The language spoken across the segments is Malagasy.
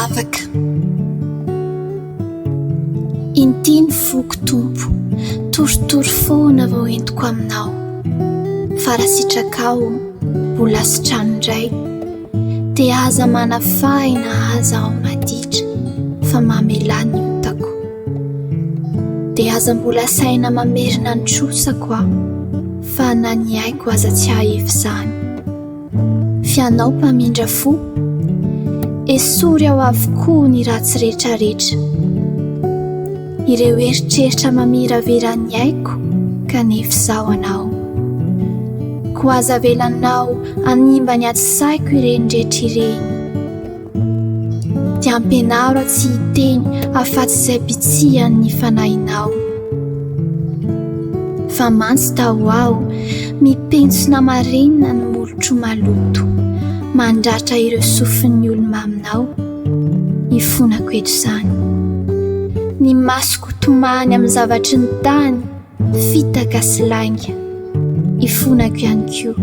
Tonom-bavaka. Intiny foko tompo, toritory foana vao entiko aminao. Farasitrakao mbola sitrano indray, dia aza manafahina aza ao maditra, fa mamelany otako. Dia aza mbola saina mamerina nitrosako aho, fa na ny aiko aza tsy hahevo izany. Fianao mpamindra fo, esory ao avokoa ny ratsy rehetrarehetra. Ireo eritreritra mamiraveran'ny aiko, kanefa izaho anao. Ko aza velanao animba ny ady saiko ireny rehetra ireny. Dia ampianaro tsy hiteny afa-tsy izay pitsihan'ny fanahinao. Fa mantsy taho aho, mipentsona marenina ny molotro maloto, mandratra ireo sofin'ny olo-maminao, ifonako eto izany. Ny masoko tomany amin'ny zavatry ny tany, fitaka sy lainga, ifonako ihany koa.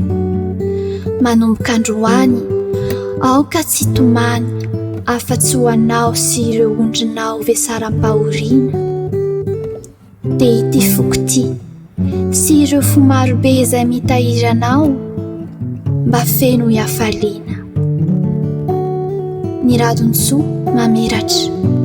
Manomboka androany, aoka tsy tomany, afa-tsy ho anao sy ireo ondrinao vesaram-pahoriana. Dia ity foko ity, sy ireo fo marobe izay mitahiranao, mba feno hiafaliana. Ny Radontsoa Mamiratra.